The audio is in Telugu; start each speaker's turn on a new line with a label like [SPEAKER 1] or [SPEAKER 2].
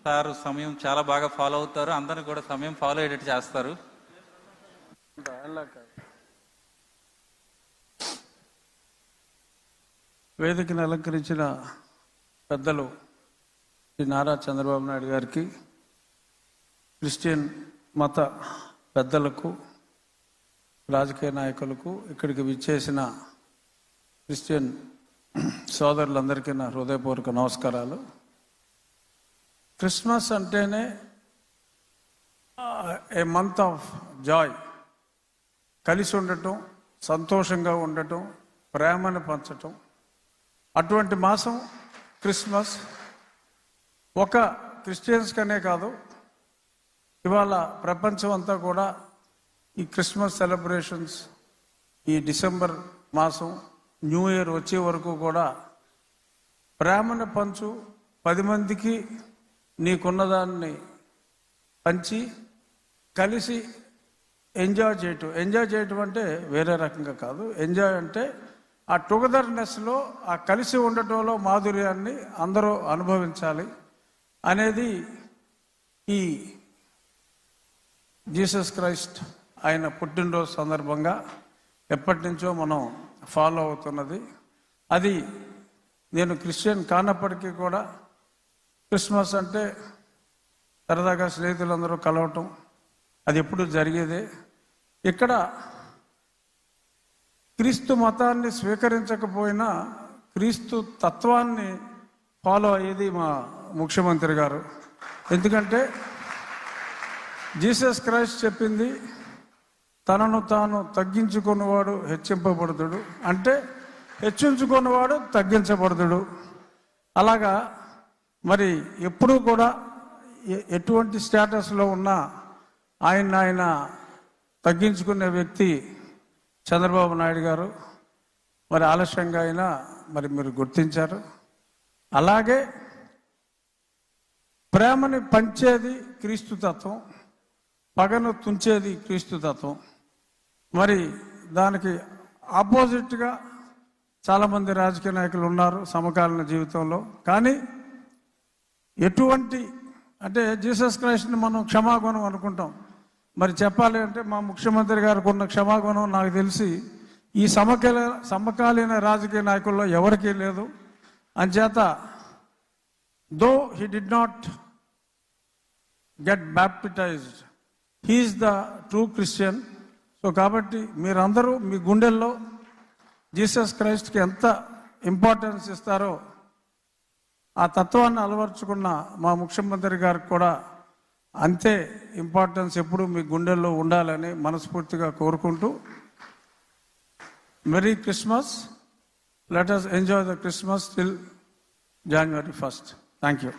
[SPEAKER 1] సార్ సమయం చాలా బాగా ఫాలో అవుతారు, అందరిని కూడా సమయం ఫాలో అయ్యేటట్టు చేస్తారు.
[SPEAKER 2] వేదికను అలంకరించిన పెద్దలు శ్రీ నారా చంద్రబాబు నాయుడు గారికి, క్రిస్టియన్ మత పెద్దలకు, రాజకీయ నాయకులకు, ఇక్కడికి విచ్చేసిన క్రిస్టియన్ సోదరులందరికీ నా హృదయపూర్వక నమస్కారాలు. క్రిస్మస్ అంటేనే ఏ మంత్ ఆఫ్ జాయ్, కలిసి ఉండటం, సంతోషంగా ఉండటం, ప్రేమను పంచటం. అటువంటి మాసం క్రిస్మస్. ఒక క్రిస్టియన్స్కనే కాదు, ఇవాళ ప్రపంచం అంతా కూడా ఈ క్రిస్మస్ సెలబ్రేషన్స్, ఈ డిసెంబర్ మాసం, న్యూ ఇయర్ వచ్చే వరకు కూడా ప్రేమను పంచు, 10 మందికి నీకున్నదాన్ని పంచి కలిసి ఎంజాయ్ చేయటం అంటే వేరే రకంగా కాదు. ఎంజాయ్ అంటే ఆ టుగెదర్నెస్లో, ఆ కలిసి ఉండటంలో మాధుర్యాన్ని అందరూ అనుభవించాలి అనేది ఈ జీసస్ క్రైస్ట్ ఆయన పుట్టినరోజు సందర్భంగా ఎప్పటి నుంచో మనం ఫాలో అవుతున్నది. అది నేను క్రిస్టియన్ కానప్పటికీ కూడా క్రిస్మస్ అంటే సరదాగా స్నేహితులందరూ కలవటం, అది ఎప్పుడు జరిగేదే. ఇక్కడ క్రీస్తు మతాన్ని స్వీకరించకపోయినా క్రీస్తు తత్వాన్ని ఫాలో అయ్యేది మా ముఖ్యమంత్రి గారు. ఎందుకంటే జీసస్ క్రైస్ట్ చెప్పింది, తనను తాను తగ్గించుకున్నవాడు హెచ్చింపబడుతుడు, అంటే హెచ్చించుకున్నవాడు తగ్గించబడుతుడు. అలాగా మరి ఎప్పుడూ కూడా ఎటువంటి స్టేటస్లో ఉన్నా ఆయన తగ్గించుకునే వ్యక్తి చంద్రబాబు నాయుడు గారు. మరి ఆలస్యంగా అయినా మరి మీరు గుర్తించారు. అలాగే ప్రేమని పంచేది క్రీస్తు తత్వం, పగను తుంచేది క్రీస్తు తత్వం. మరి దానికి ఆపోజిట్గా చాలామంది రాజకీయ నాయకులు ఉన్నారు సమకాలీన జీవితంలో. కానీ ఎటువంటి అంటే జీసస్ క్రైస్ట్ని మనం క్షమాగుణం అనుకుంటాం. మరి చెప్పాలి అంటే మా ముఖ్యమంత్రి గారికి ఉన్న క్షమాగుణం నాకు తెలిసి ఈ సమకాలీన రాజకీయ నాయకుల్లో ఎవరికీ లేదు. అంచేత though he did not get baptized, he is the true Christian. So కాబట్టి మీరందరూ మీ గుండెల్లో జీసస్ క్రైస్ట్కి ఎంత ఇంపార్టెన్స్ ఇస్తారో ఆ తత్వాన్ని అలవర్చుకున్న మా ముఖ్యమంత్రి గారికి కూడా అంతే ఇంపార్టెన్స్ ఎప్పుడు మీ గుండెల్లో ఉండాలని మనస్ఫూర్తిగా కోరుకుంటూ, merry Christmas. Let us enjoy the Christmas till January 1st. Thank you.